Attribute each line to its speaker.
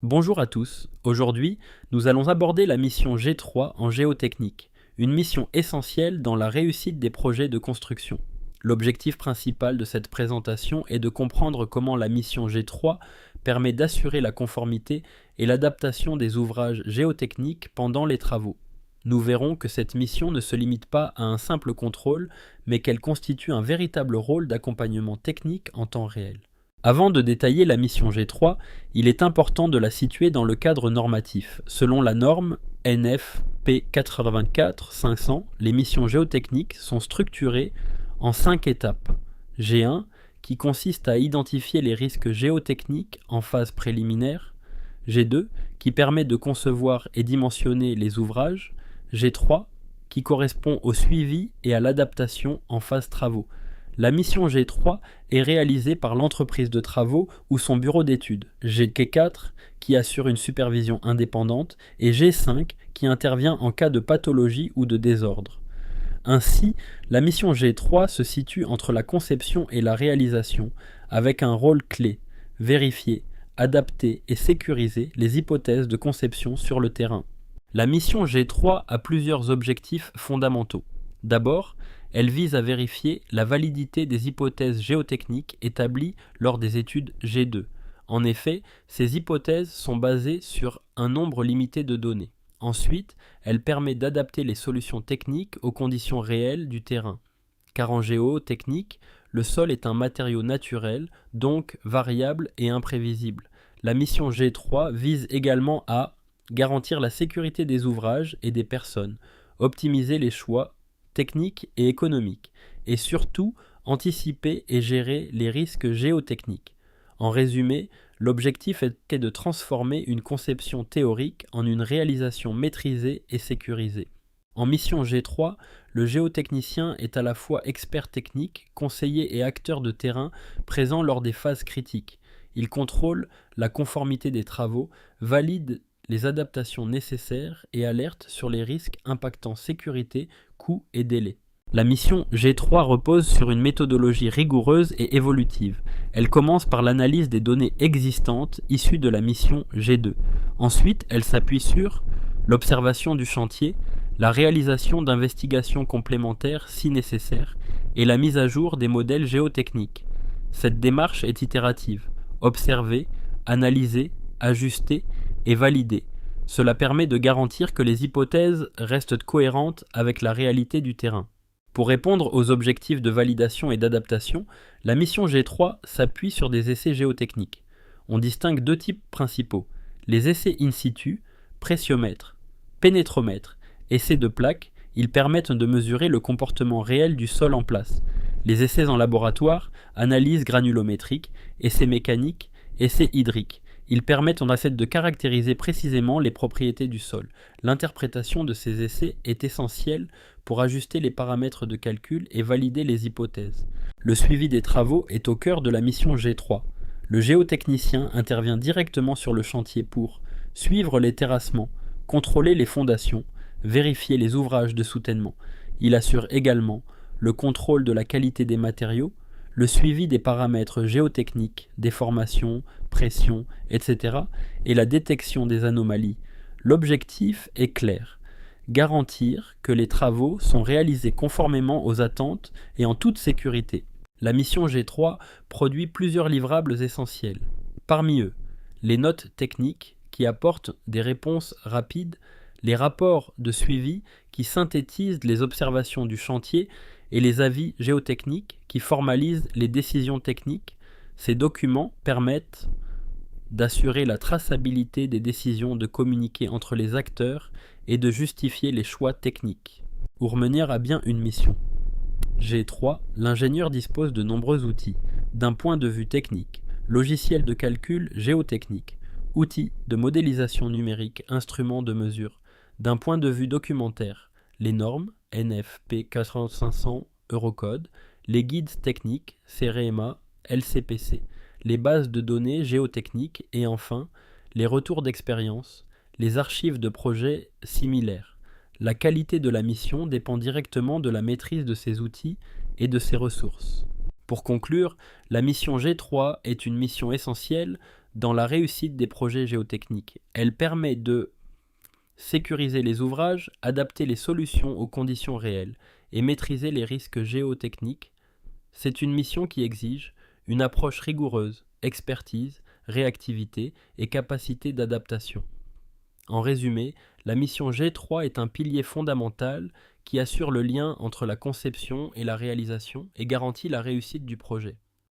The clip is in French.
Speaker 1: Bonjour à tous, aujourd'hui nous allons aborder la mission G3 en géotechnique, une mission essentielle dans la réussite des projets de construction. L'objectif principal de cette présentation est de comprendre comment la mission G3 permet d'assurer la conformité et l'adaptation des ouvrages géotechniques pendant les travaux. Nous verrons que cette mission ne se limite pas à un simple contrôle, mais qu'elle constitue un véritable rôle d'accompagnement technique en temps réel. Avant de détailler la mission G3, il est important de la situer dans le cadre normatif. Selon la norme NF P84-500, les missions géotechniques sont structurées en 5 étapes. G1, qui consiste à identifier les risques géotechniques en phase préliminaire. G2, qui permet de concevoir et dimensionner les ouvrages. G3, qui correspond au suivi et à l'adaptation en phase travaux. La mission G3 est réalisée par l'entreprise de travaux ou son bureau d'études, G4 qui assure une supervision indépendante et G5 qui intervient en cas de pathologie ou de désordre. Ainsi, la mission G3 se situe entre la conception et la réalisation, avec un rôle clé: vérifier, adapter et sécuriser les hypothèses de conception sur le terrain. La mission G3 a plusieurs objectifs fondamentaux. D'abord, elle vise à vérifier la validité des hypothèses géotechniques établies lors des études G2. En effet, ces hypothèses sont basées sur un nombre limité de données. Ensuite, elle permet d'adapter les solutions techniques aux conditions réelles du terrain. Car en géotechnique, le sol est un matériau naturel, donc variable et imprévisible. La mission G3 vise également à garantir la sécurité des ouvrages et des personnes, optimiser les choix techniques et économiques, et surtout anticiper et gérer les risques géotechniques. En résumé, l'objectif était de transformer une conception théorique en une réalisation maîtrisée et sécurisée. En mission G3, le géotechnicien est à la fois expert technique, conseiller et acteur de terrain présent lors des phases critiques. Il contrôle la conformité des travaux, valide les adaptations nécessaires et alerte sur les risques impactant sécurité, coûts et délais. La mission G3 repose sur une méthodologie rigoureuse et évolutive. Elle commence par l'analyse des données existantes issues de la mission G2. Ensuite, elle s'appuie sur l'observation du chantier, la réalisation d'investigations complémentaires si nécessaire et la mise à jour des modèles géotechniques. Cette démarche est itérative: observer, analyser, ajuster et valider. Cela permet de garantir que les hypothèses restent cohérentes avec la réalité du terrain. Pour répondre aux objectifs de validation et d'adaptation, la mission G3 s'appuie sur des essais géotechniques. On distingue deux types principaux: les essais in situ, pressiomètre, pénétromètre, essais de plaques. Ils permettent de mesurer le comportement réel du sol en place. Les essais en laboratoire, analyse granulométrique, essais mécaniques, essais hydriques. Ils permettent en fait de caractériser précisément les propriétés du sol. L'interprétation de ces essais est essentielle pour ajuster les paramètres de calcul et valider les hypothèses. Le suivi des travaux est au cœur de la mission G3. Le géotechnicien intervient directement sur le chantier pour suivre les terrassements, contrôler les fondations, vérifier les ouvrages de soutènement. Il assure également le contrôle de la qualité des matériaux, le suivi des paramètres géotechniques, déformation, pression, etc. et la détection des anomalies. L'objectif est clair: garantir que les travaux sont réalisés conformément aux attentes et en toute sécurité. La mission G3 produit plusieurs livrables essentiels. Parmi eux, les notes techniques qui apportent des réponses rapides, les rapports de suivi qui synthétisent les observations du chantier et les avis géotechniques qui formalisent les décisions techniques. Ces documents permettent d'assurer la traçabilité des décisions, de communiquer entre les acteurs et de justifier les choix techniques. Pour mener à bien une mission G3, l'ingénieur dispose de nombreux outils. D'un point de vue technique, logiciels de calcul géotechnique, outils de modélisation numérique, instruments de mesure. D'un point de vue documentaire, les normes NFP 4500 Eurocode, les guides techniques CEREMA, LCPC, les bases de données géotechniques et enfin les retours d'expérience, les archives de projets similaires. La qualité de la mission dépend directement de la maîtrise de ces outils et de ses ressources. Pour conclure, la mission G3 est une mission essentielle dans la réussite des projets géotechniques. Elle permet de sécuriser les ouvrages, adapter les solutions aux conditions réelles et maîtriser les risques géotechniques. C'est une mission qui exige une approche rigoureuse, expertise, réactivité et capacité d'adaptation. En résumé, la mission G3 est un pilier fondamental qui assure le lien entre la conception et la réalisation et garantit la réussite du projet.